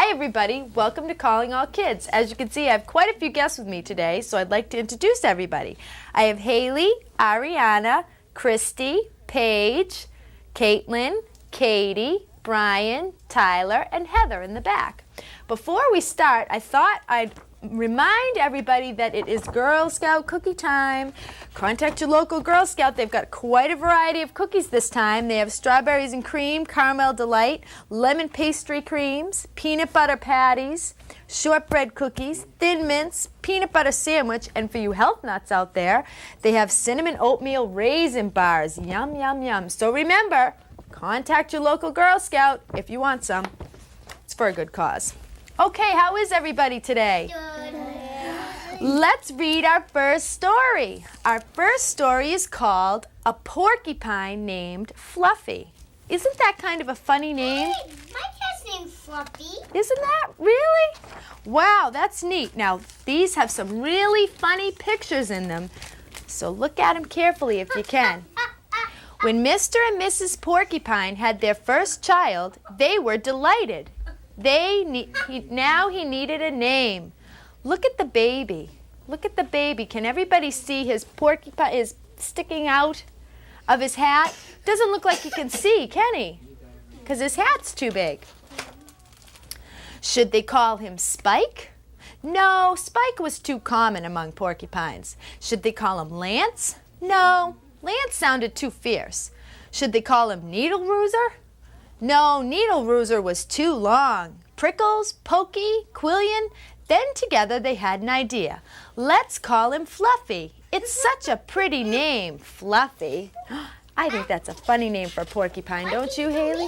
Hi everybody, welcome to Calling All Kids. As you can see, I have quite a few guests with me today, so I'd like to introduce everybody. I have Haley, Ariana, Christy, Paige, Caitlin, Katie, Brian, Tyler, and Heather in the back. Before we start, I thought I'd remind everybody that it is Girl Scout cookie time. Contact your local Girl Scout. They've got quite a variety of cookies this time. They have strawberries and cream, caramel delight, lemon pastry creams, peanut butter patties, shortbread cookies, thin mints, peanut butter sandwich, and for you health nuts out there, they have cinnamon oatmeal raisin bars. Yum, yum, yum. So remember, contact your local Girl Scout if you want some. It's for a good cause. Okay, how is everybody today? Good. Let's read our first story. Our first story is called A Porcupine Named Fluffy. Isn't that kind of a funny name? Hey, my cat's named Fluffy. Isn't that really? Wow, that's neat. Now, these have some really funny pictures in them, so look at them carefully if you can. When Mr. and Mrs. Porcupine had their first child, they were delighted. Now he needed a name. Look at the baby. Look at the baby. Can everybody see his porcupine is sticking out of his hat? Doesn't look like he can see, can he? Because his hat's too big. Should they call him Spike? No, Spike was too common among porcupines. Should they call him Lance? No, Lance sounded too fierce. Should they call him Needle Rooser? No, Needle Rooser was too long. Prickles, Pokey, Quillian, then together they had an idea. Let's call him Fluffy. It's such a pretty name, Fluffy. I think that's a funny name for a porcupine, don't you, Haley?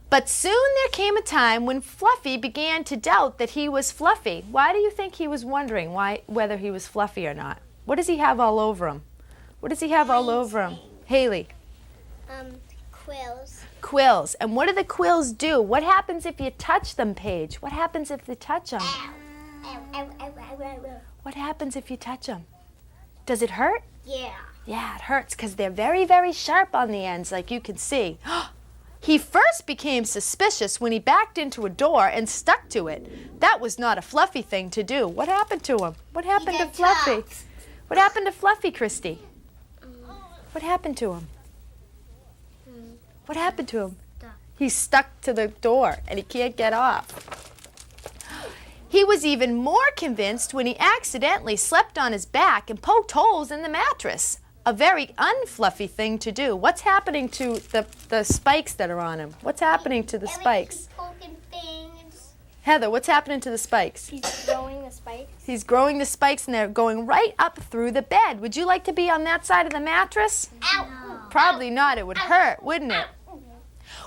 But soon there came a time when Fluffy began to doubt that he was Fluffy. Why do you think he was wondering whether he was Fluffy or not? What does he have all over him? What does he have all over him? Haley? Quills. Quills. And what do the quills do? What happens if you touch them, Paige? What happens if you touch them? What happens if you touch them? Does it hurt? Yeah. Yeah, it hurts because they're very, very sharp on the ends, like you can see. He first became suspicious when he backed into a door and stuck to it. That was not a Fluffy thing to do. What happened to him? What happened to Fluffy? What happened to Fluffy, Christy? What happened to him? What happened to him? He's stuck to the door and he can't get off. He was even more convinced when he accidentally slept on his back and poked holes in the mattress. A very unfluffy thing to do. What's happening to the spikes that are on him? What's happening to the spikes? Poking things. Heather, what's happening to the spikes? He's growing the spikes. He's growing the spikes and they're going right up through the bed. Would you like to be on that side of the mattress? Ow. Probably not. It would hurt, wouldn't it?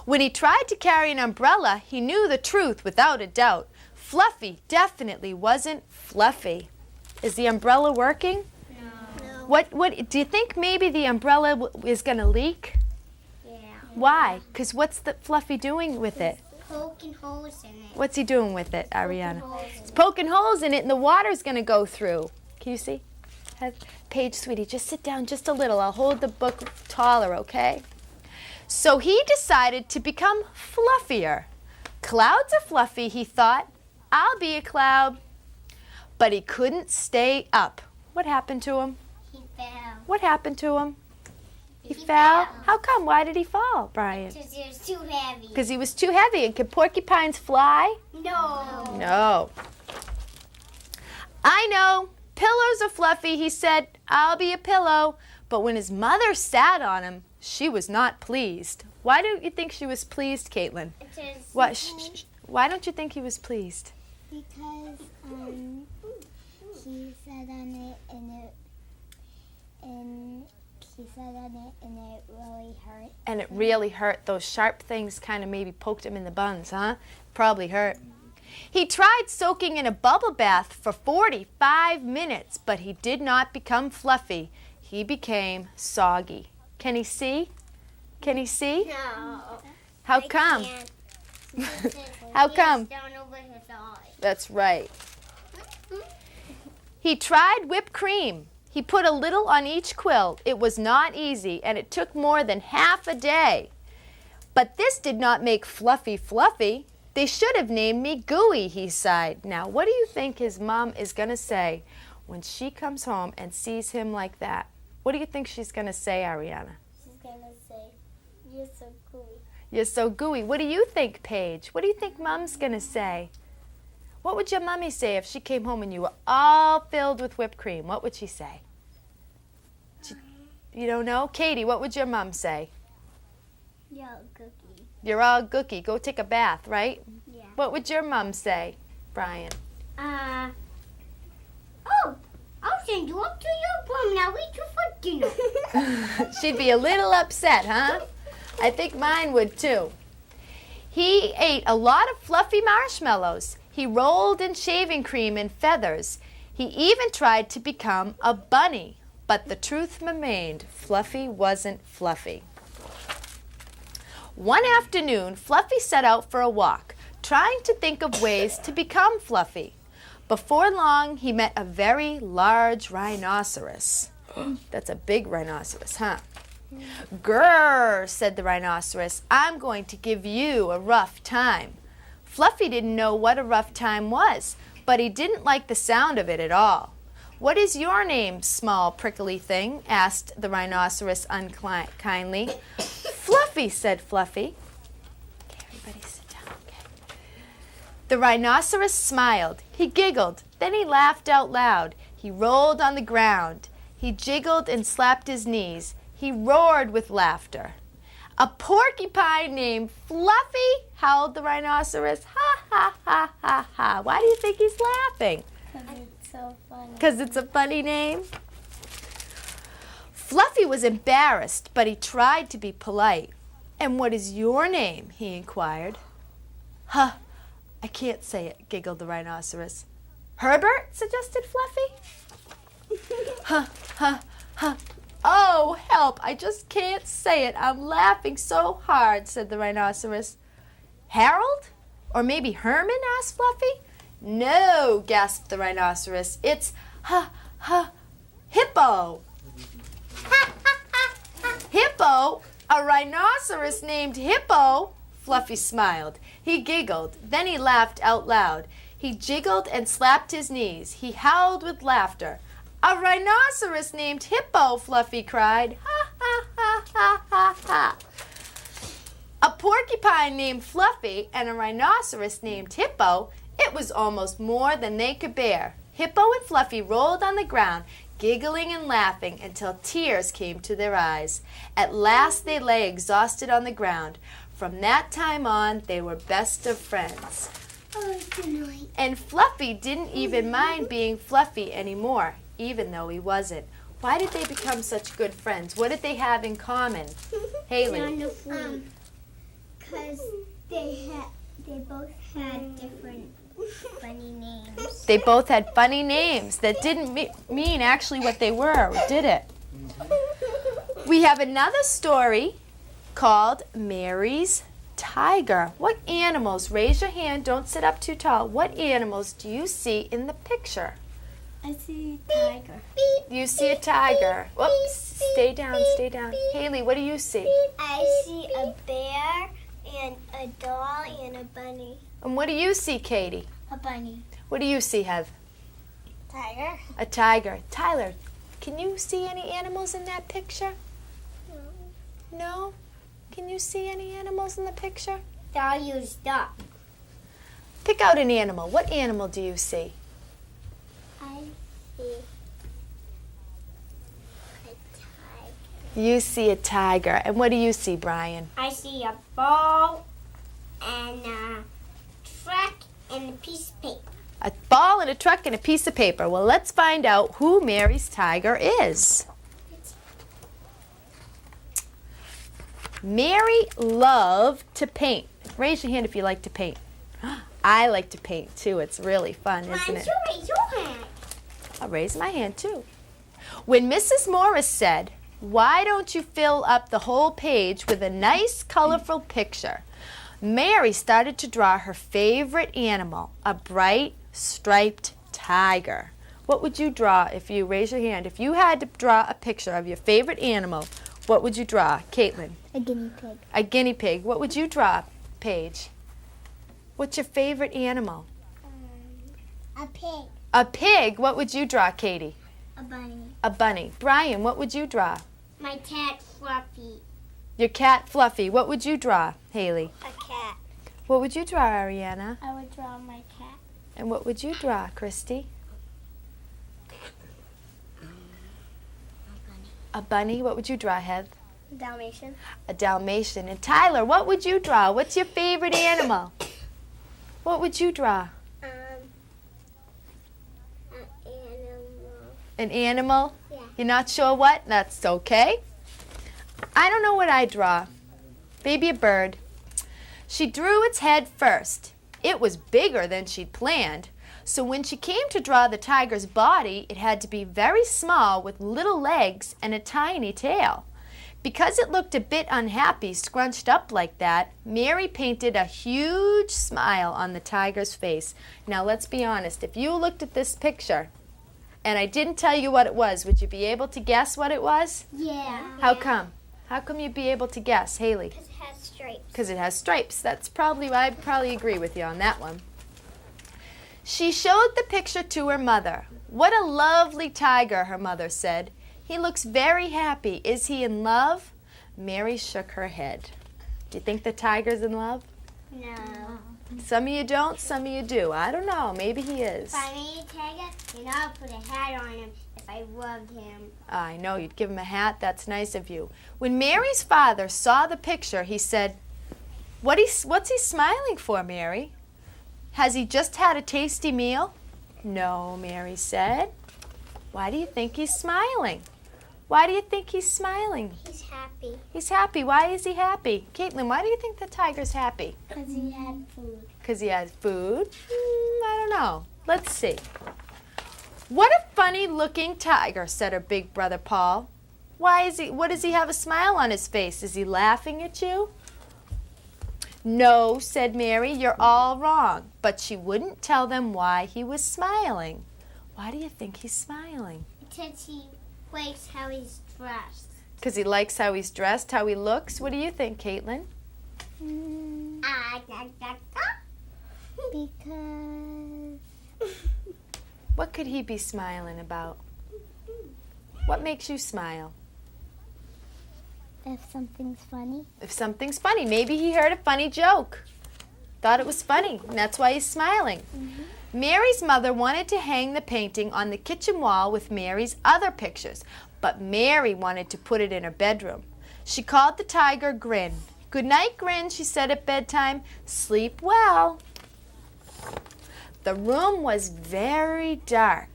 When he tried to carry an umbrella, he knew the truth without a doubt. Fluffy definitely wasn't Fluffy. Is the umbrella working? No. What do you think maybe the umbrella is going to leak? Yeah. Why? Because what's the Fluffy doing with it? Poking holes in it. What's he doing with it, Ariana? He's poking holes in it and the water's going to go through. Can you see? Paige, sweetie, just sit down just a little. I'll hold the book taller, okay? So he decided to become fluffier. Clouds are fluffy, he thought. I'll be a cloud. But he couldn't stay up. What happened to him? He fell. What happened to him? He He fell? fell. How come? Why did he fall, Brian? Because it was too heavy. Because he was too heavy. And can porcupines fly? No. No. I know. Pillows are fluffy, he said. I'll be a pillow. But when his mother sat on him, she was not pleased. Why don't you think she was pleased, Caitlin? What? Why don't you think he was pleased? Because he sat on it and it really hurt. And it really hurt. Those sharp things kind of maybe poked him in the buns, huh? Probably hurt. He tried soaking in a bubble bath for 45 minutes, but he did not become fluffy. He became soggy. Can he see? Can he see? No. How come? Can't. How come? Down over his eyes. That's right. He tried whipped cream. He put a little on each quill. It was not easy, and it took more than half a day. But this did not make Fluffy fluffy. They should have named me Gooey, he sighed. Now, what do you think his mom is going to say when she comes home and sees him like that? What do you think she's going to say, Ariana? She's gonna say, "You're so gooey." You're so gooey. What do you think, Paige? What do you think Mom's going to say? What would your mommy say if she came home and you were all filled with whipped cream? What would she say? You don't know? Katie, what would your mom say? You're a cookie. You're all gooky. Go take a bath, right? Yeah. What would your mom say, Brian? Oh, I'll send you up to your room now. Eat your for dinner. She'd be a little upset, huh? I think mine would too. He ate a lot of fluffy marshmallows. He rolled in shaving cream and feathers. He even tried to become a bunny. But the truth remained, Fluffy wasn't Fluffy. One afternoon, Fluffy set out for a walk, trying to think of ways to become Fluffy. Before long, he met a very large rhinoceros. That's a big rhinoceros, huh? Grrr, said the rhinoceros, I'm going to give you a rough time. Fluffy didn't know what a rough time was, but he didn't like the sound of it at all. What is your name, small prickly thing? Asked the rhinoceros unkindly. Fluffy, said Fluffy. Okay, everybody sit down. Okay. The rhinoceros smiled. He giggled. Then he laughed out loud. He rolled on the ground. He jiggled and slapped his knees. He roared with laughter. A porcupine named Fluffy, howled the rhinoceros. Ha, ha, ha, ha, ha. Why do you think he's laughing? It's so funny. Because it's a funny name. Fluffy was embarrassed, but he tried to be polite. And what is your name? He inquired. Huh, I can't say it, giggled the rhinoceros. Herbert, suggested Fluffy. Huh, huh, huh. Oh, help, I just can't say it. I'm laughing so hard, said the rhinoceros. Harold? Or maybe Herman, asked Fluffy. No, gasped the rhinoceros. It's Hippo. Hippo? A rhinoceros named Hippo? Fluffy smiled. He giggled. Then he laughed out loud. He jiggled and slapped his knees. He howled with laughter. A rhinoceros named Hippo, Fluffy cried. Ha, ha, ha, ha, ha, ha. A porcupine named Fluffy and a rhinoceros named Hippo. It was almost more than they could bear. Hippo and Fluffy rolled on the ground, giggling and laughing until tears came to their eyes. At last they lay exhausted on the ground. From that time on, they were best of friends. Oh, good night. And Fluffy didn't even mind being Fluffy anymore, even though he wasn't. Why did they become such good friends? What did they have in common? Haley. Because they both had different funny names. They both had funny names that didn't mean actually what they were, did it? We have another story called Mary's Tiger. What animals, raise your hand, don't sit up too tall. What animals do you see in the picture? I see a tiger. You see a tiger. Whoops, stay down, stay down. Haley, what do you see? I see a bear and a doll and a bunny. And what do you see, Katie? A bunny. What do you see, Hev? Tiger. A tiger. Tyler, can you see any animals in that picture? No. No? Can you see any animals in the picture? They're used up. Pick out an animal. What animal do you see? I see a tiger. You see a tiger. And what do you see, Brian? I see a ball and a truck and a piece of paper. A ball and a truck and a piece of paper. Well, let's find out who Mary's tiger is. Mary loved to paint. Raise your hand if you like to paint. I like to paint too. It's really fun, isn't it? Raise your hand. I'll raise my hand too. When Mrs. Morris said, "Why don't you fill up the whole page with a nice, colorful picture?" Mary started to draw her favorite animal, a bright, striped tiger. What would you draw if you raise your hand? If you had to draw a picture of your favorite animal, what would you draw? Caitlin. A guinea pig. A guinea pig. What would you draw, Paige? What's your favorite animal? A pig. A pig. What would you draw, Katie? A bunny. A bunny. Brian, what would you draw? My cat, Fluffy. Your cat, Fluffy. What would you draw, Haley? A cat. What would you draw, Ariana? I would draw my cat. And what would you draw, Christy? A bunny. What would you draw, Heath? Dalmatian. A Dalmatian. And Tyler, what would you draw? What's your favorite animal? What would you draw? An animal. An animal? Yeah. You're not sure what? That's okay. I don't know what I draw. Maybe a bird. She drew its head first. It was bigger than she'd planned. So when she came to draw the tiger's body, it had to be very small with little legs and a tiny tail. Because it looked a bit unhappy, scrunched up like that, Mary painted a huge smile on the tiger's face. Now let's be honest, if you looked at this picture and I didn't tell you what it was, would you be able to guess what it was? Yeah. How come? How come you'd be able to guess, Haley? Because it has stripes. Because it has stripes. I'd probably agree with you on that one. She showed the picture to her mother. What a lovely tiger, her mother said. He looks very happy. Is he in love? Mary shook her head. Do you think the tiger's in love? No. Some of you don't, some of you do. I don't know. Maybe he is. If I made a tiger, you know, I'd put a hat on him if I loved him. I know, you'd give him a hat. That's nice of you. When Mary's father saw the picture, he said, What's he smiling for, Mary? Has he just had a tasty meal? No, Mary said. Why do you think he's smiling? Why do you think he's smiling? He's happy. He's happy. Why is he happy? Caitlin, why do you think the tiger's happy? Because he had food. Because he has food? I don't know. Let's see. What a funny looking tiger, said her big brother Paul. What does he have a smile on his face? Is he laughing at you? No, said Mary, you're all wrong. But she wouldn't tell them why he was smiling. Why do you think he's smiling? Because he likes how he's dressed. Because he likes how he's dressed, how he looks. What do you think, Caitlin? Because What could he be smiling about? What makes you smile? if something's funny. If something's funny, maybe he heard a funny joke. Thought it was funny, and that's why he's smiling. Mary's mother wanted to hang the painting on the kitchen wall with Mary's other pictures, but Mary wanted to put it in her bedroom. She called the tiger Grin. Good night, Grin, she said at bedtime. Sleep well. The room was very dark.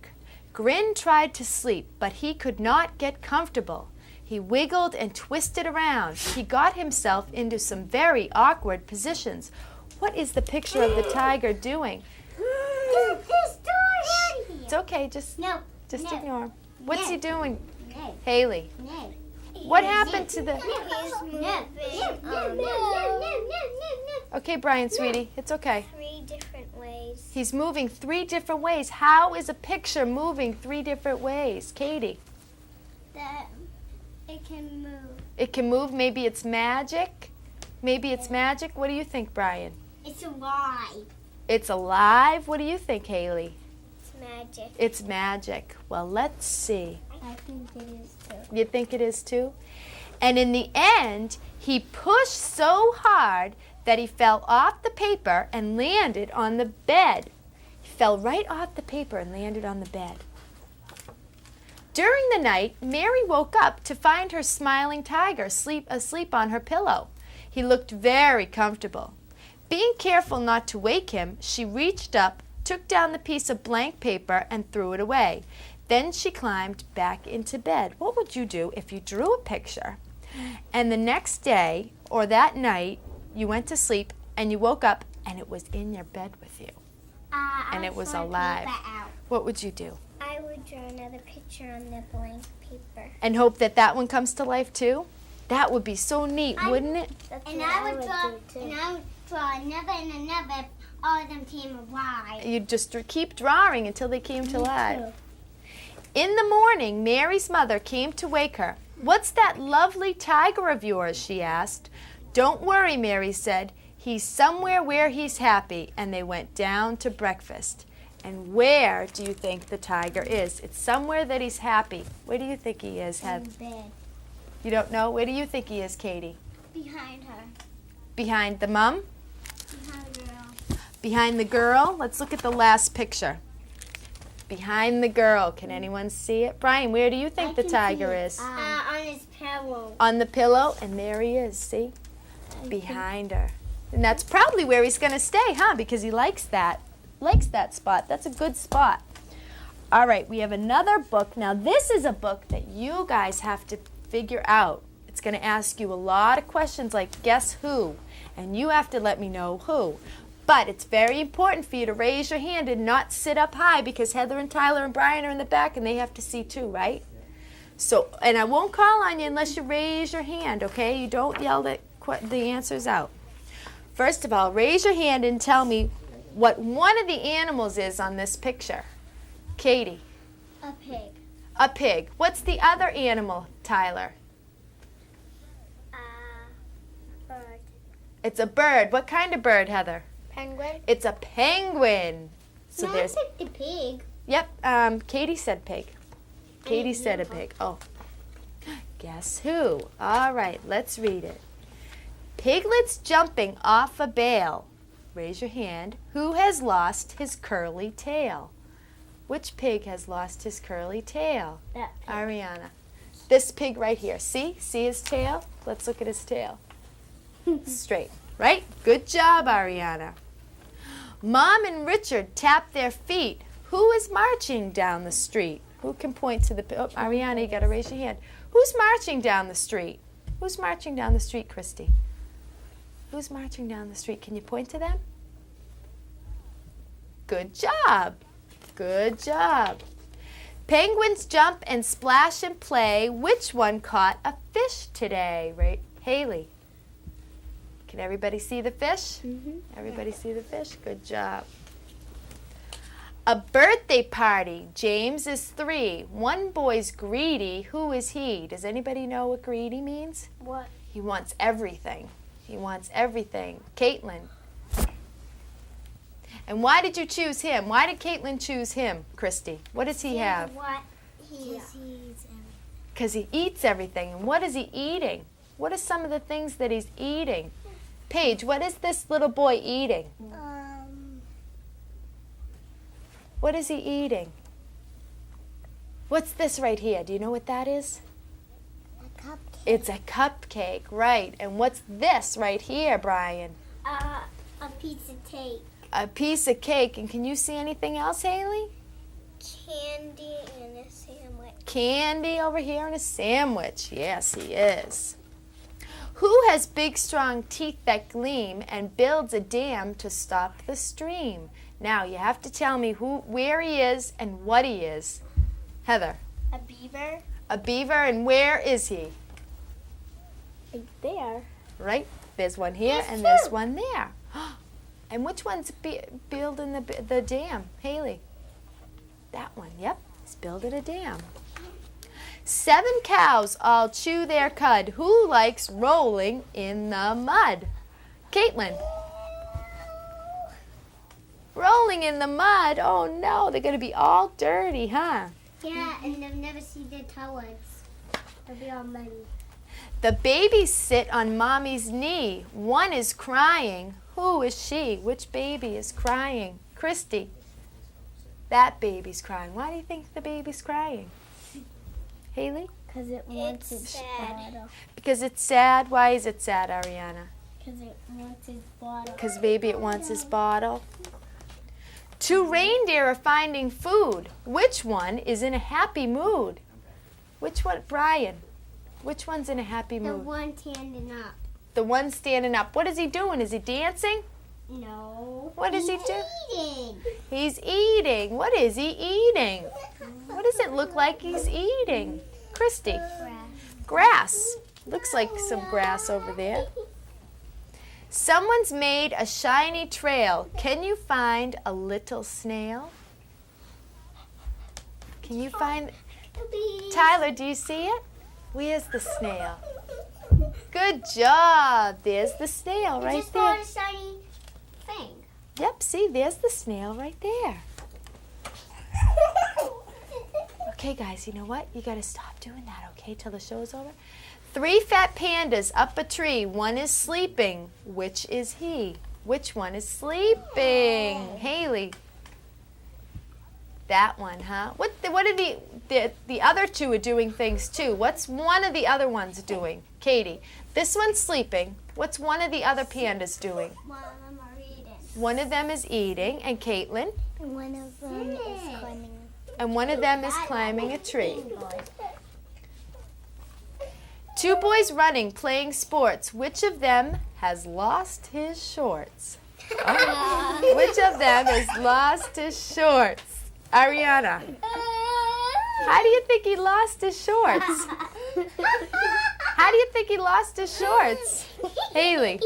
Grin tried to sleep, but he could not get comfortable. He wiggled and twisted around. He got himself into some very awkward positions. What is the picture of the tiger doing? It's okay, just No. ignore him. What's he doing? No. Haley, No. what happened to the... He's moving. Okay, Brian, sweetie, it's okay. 3 different ways. He's moving 3 different ways. How is a picture moving 3 different ways? Katie, That it can move. it can move. Maybe it's magic. Maybe it's magic. What do you think, Brian? It's alive. It's alive. What do you think, Haley? It's magic. It's magic. Well, let's see. I think it is too. You think it is too? And in the end, he pushed so hard that he fell off the paper and landed on the bed. He fell right off the paper and landed on the bed. During the night, Mary woke up to find her smiling tiger asleep on her pillow. He looked very comfortable. Being careful not to wake him, she reached up, took down the piece of blank paper, and threw it away. Then she climbed back into bed. What would you do if you drew a picture and the next day or that night you went to sleep and you woke up and it was in your bed with you and it was alive? What would you do? I would draw another picture on the blank paper. And hope that that one comes to life too? That would be so neat, wouldn't it? And I would draw another and another. All of them came alive. You'd just keep drawing until they came to life. In the morning, Mary's mother came to wake her. What's that lovely tiger of yours? She asked. Don't worry, Mary said. He's somewhere where he's happy, and they went down to breakfast. And where do you think the tiger is? It's somewhere that he's happy. Where do you think he is, In Heath? bed. You don't know? Where do you think he is, Katie? Behind her. Behind the mom? Behind the girl. Behind the girl? Let's look at the last picture. Behind the girl. Can anyone see it? Brian, where do you think the tiger is? On his pillow. On the pillow, and there he is, see? Behind her. And that's probably where he's going to stay, huh? Because he likes that spot. That's a good spot. All right, we have another book. Now, this is a book that you guys have to figure out. It's going to ask you a lot of questions like, guess who? And you have to let me know who. But it's very important for you to raise your hand and not sit up high because Heather and Tyler and Brian are in the back and they have to see too, right? So, and I won't call on you unless you raise your hand, okay? You don't yell the answers out. First of all, raise your hand and tell me what one of the animals is on this picture. Katie. A pig. A pig. What's the other animal, Tyler? Bird. It's a bird. What kind of bird, Heather? Penguin. It's a penguin. So No, there's. I picked the pig. Yep. Katie said pig. Katie said a pig. Oh. Guess who? All right. Let's read it. Piglet's jumping off a bale. Raise your hand. Who has lost his curly tail? Which pig has lost his curly tail? That pig. Ariana. This pig right here. See? See his tail? Let's look at his tail. Straight. Right? Good job, Ariana. Mom and Richard tap their feet. Who is marching down the street? Who can point to the... Oh, Ariana, you got to raise your hand. Who's marching down the street? Who's marching down the street, Christy? Who's marching down the street? Can you point to them? Good job. Good job. Penguins jump and splash and play. Which one caught a fish today? Right? Haley. Can everybody see the fish? Everybody see the fish? Good job. A birthday party. James is 3. One boy's greedy. Who is he? Does anybody know what greedy means? What? He wants everything. He wants everything. Caitlin. And why did you choose him? Why did Caitlin choose him, Christy? What does he have? What? He. Because he eats everything. And what is he eating? What are some of the things that he's eating? Paige, what is this little boy eating? What is he eating? What's this right here? Do you know what that is? A cupcake. It's a cupcake, right. And what's this right here, Brian? A piece of cake. A piece of cake. And can you see anything else, Haley? Candy and a sandwich. Candy over here and a sandwich. Yes, he is. Who has big, strong teeth that gleam and builds a dam to stop the stream? Now, you have to tell me where he is and what he is. Heather. A beaver. A beaver, and where is he? Right there. Right. There's one here There's and there's two. one there. And which one's building the dam? Haley. That one. Yep. He's building a dam. 7 cows all chew their cud. Who likes rolling in the mud? Caitlin. Rolling in the mud. Oh no, they're going to be all dirty, huh? Yeah, and they'll never see their toilets. They'll be all muddy. The babies sit on mommy's knee. One is crying. Who is she? Which baby is crying? Christy. That baby's crying. Why do you think the baby's crying? Haley? Because it wants its sad. bottle. Because it's sad. Why is it sad, Ariana? Because it wants its bottle. Because maybe it wants his bottle. 2 reindeer are finding food. Which one is in a happy mood? Which one, Brian? Which one's in a happy The mood? one standing up. The one standing up. What is he doing? Is he dancing? No. What does he do? Eating. He's eating. What is he eating? What does it look like he's eating? Christy. Grass. Looks like some grass over there. Someone's made a shiny trail. Can you find a little snail? Can you find... Tyler, do you see it? Where's the snail? good job. There's the snail right Just there. found a shiny thing. Yep, see, there's the snail right there. Okay, guys, you know what? You got to stop doing that, okay, till the show's over. 3 fat pandas up a tree. One is sleeping. Which is he? Which one is sleeping? Haley. That one, huh? What are the other 2 are doing things too. What's one of the other ones doing? Katie. This one's sleeping. What's one of the other pandas doing? One of them are eating. One of them is eating. And Caitlin? One of them is climbing. And one of them is climbing a tree. 2 boys running, playing sports. Which of them has lost his shorts? Which of them has lost his shorts? Ariana, how do you think he lost his shorts? How do you think he lost his shorts? Haley.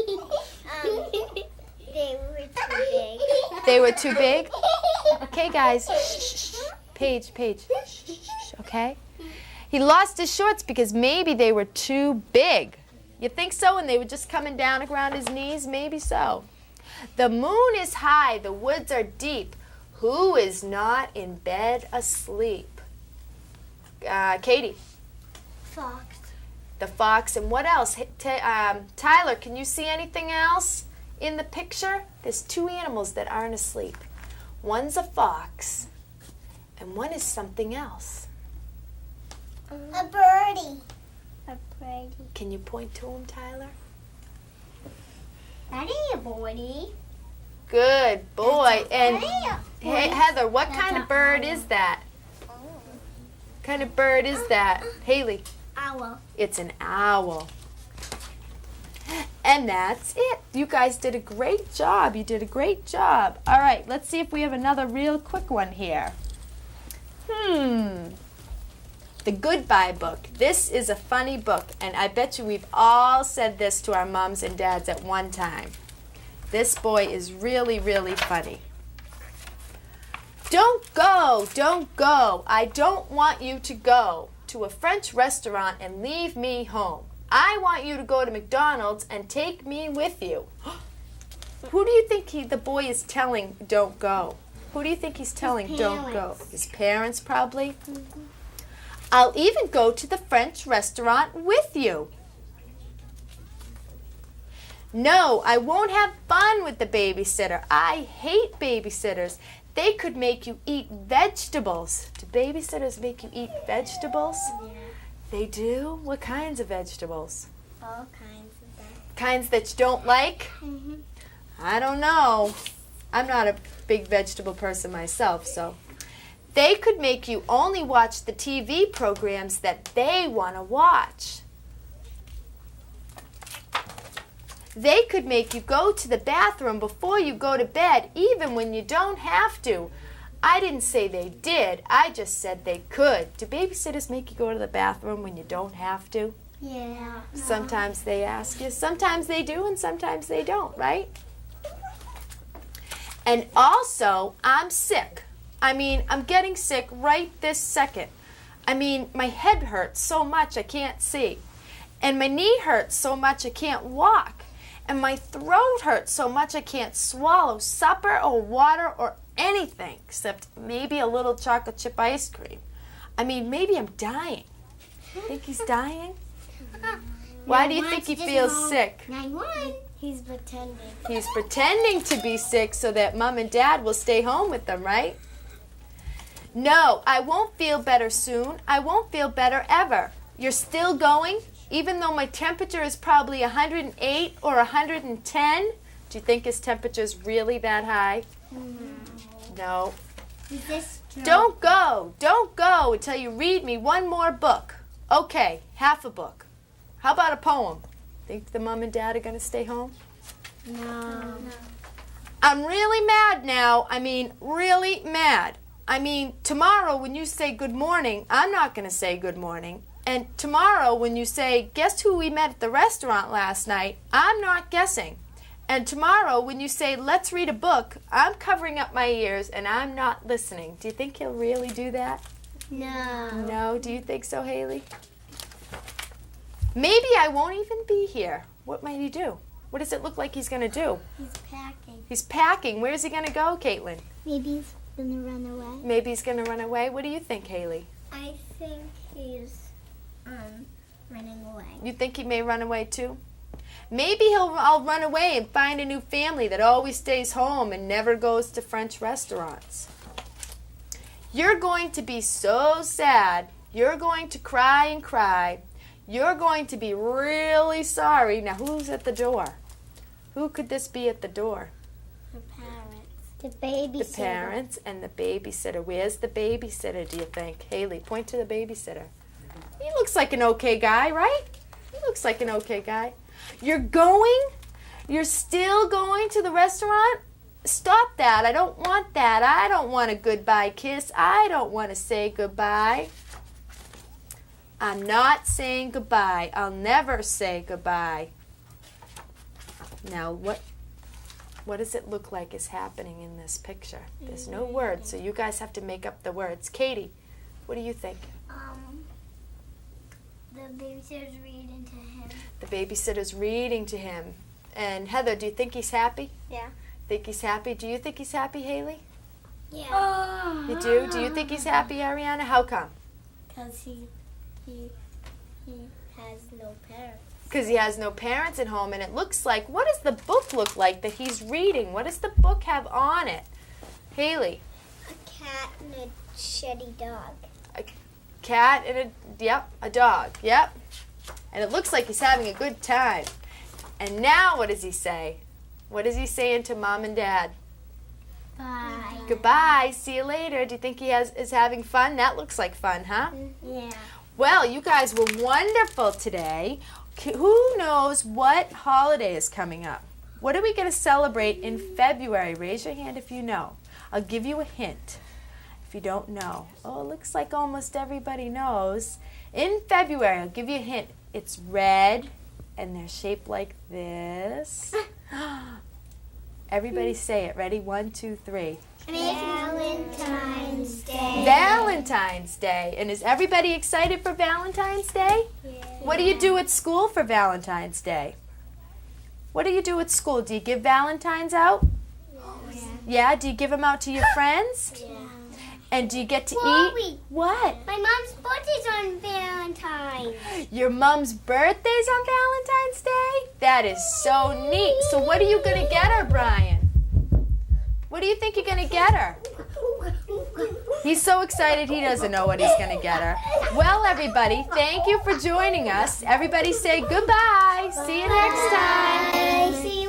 They were too big. They were too big? Okay, guys. Shh, shh, shh. Paige. Shh, shh, shh, okay? He lost his shorts because maybe they were too big. You think so? And they were just coming down around his knees? Maybe so. The moon is high. The woods are deep. Who is not in bed asleep? Katie. Fox. The fox. And what else? Tyler, can you see anything else in the picture? There's 2 animals that aren't asleep. One's a fox, and one is something else. A birdie. A birdie. Can you point to him, Tyler? That ain't a birdie. Good boy. And That hey, Heather, what kind of bird is that? Kind of bird is that? Haley. Owl. It's an owl. And that's it. You guys did a great job. You did a great job. All right, let's see if we have another real quick one here. The Goodbye Book. This is a funny book, and I bet you we've all said this to our moms and dads at one time. This boy is really, really funny. Don't go, don't go. I don't want you to go to a French restaurant and leave me home. I want you to go to McDonald's and take me with you. Who do you think the boy is telling don't go? Who do you think he's telling don't go? His parents probably. Mm-hmm. I'll even go to the French restaurant with you. No, I won't have fun with the babysitter. I hate babysitters. They could make you eat vegetables. Do babysitters make you eat vegetables? Yeah. They do? What kinds of vegetables? All kinds of that. Kinds that you don't like? Mm-hmm. I don't know. I'm not a big vegetable person myself, so. They could make you only watch the TV programs that they want to watch. They could make you go to the bathroom before you go to bed, even when you don't have to. I didn't say they did. I just said they could. Do babysitters make you go to the bathroom when you don't have to? Yeah. Sometimes they ask you. Sometimes they do, and sometimes they don't, right? And also, I'm sick. I'm getting sick right this second. My head hurts so much I can't see. And my knee hurts so much I can't walk. And my throat hurts so much I can't swallow supper or water or anything except maybe a little chocolate chip ice cream. Maybe I'm dying. Think he's dying? Why do you think he feels sick? 9-1. He's pretending. He's pretending to be sick so that Mom and Dad will stay home with them, right? No, I won't feel better soon. I won't feel better ever. You're still going? Even though my temperature is probably 108 or 110? Do you think his temperature's really that high? No. Is this true? Don't go until you read me one more book. Okay, half a book. How about a poem? Think the Mom and Dad are going to stay home? No. I'm really mad now. Really mad. Tomorrow when you say good morning, I'm not going to say good morning. And tomorrow when you say, guess who we met at the restaurant last night, I'm not guessing. And tomorrow when you say, let's read a book, I'm covering up my ears and I'm not listening. Do you think he'll really do that? No. No. Do you think so, Haley? Maybe I won't even be here. What might he do? What does it look like he's going to do? He's packing. He's packing. Where's he going to go, Caitlin? Maybe he's gonna run away. Maybe he's going to run away. What do you think, Haley? I think he's running away. You think he may run away too? Maybe I'll run away and find a new family that always stays home and never goes to French restaurants. You're going to be so sad. You're going to cry and cry. You're going to be really sorry. Now, who's at the door? Who could this be at the door? The parents. The babysitter. The parents and the babysitter. Where's the babysitter, do you think? Haley, point to the babysitter. He looks like an okay guy, right? He looks like an okay guy. You're still going to the restaurant? Stop that. I don't want that. I don't want a goodbye kiss. I don't want to say goodbye. I'm not saying goodbye. I'll never say goodbye. Now, what does it look like is happening in this picture? There's no words, so you guys have to make up the words. Katie, what do you think? The babysitter's reading to him. The babysitter's reading to him. And Heather, do you think he's happy? Yeah. Think he's happy? Do you think he's happy, Haley? Yeah. You do? Do you think he's happy, Ariana? How come? Because he has no parents. Because he has no parents at home, and it looks like, what does the book look like that he's reading? What does the book have on it? Haley? A cat and a shitty dog. A cat and a dog, yep. And it looks like he's having a good time. And now what does he say? What is he saying to Mom and Dad? Bye. Goodbye, see you later. Do you think he is having fun? That looks like fun, huh? Yeah. Well, you guys were wonderful today. Who knows what holiday is coming up? What are we going to celebrate in February? Raise your hand if you know. I'll give you a hint if you don't know. Oh, it looks like almost everybody knows. In February, I'll give you a hint. It's red, and they're shaped like this. Everybody say it. Ready? 1, 2, 3. Valentine's Day. Valentine's Day. And is everybody excited for Valentine's Day? Yeah. What do you do at school for Valentine's Day? What do you do at school? Do you give Valentines out? Yeah. Yeah? Do you give them out to your friends? Yeah. And do you get to Chloe. eat? What? My mom's birthday's on Valentine's. Your mom's birthday's on Valentine's Day? That is so neat. So what are you going to get her, Brian? What do you think you're going to get her? He's so excited he doesn't know what he's going to get her. Well, everybody, thank you for joining us. Everybody say goodbye. See you next time. See you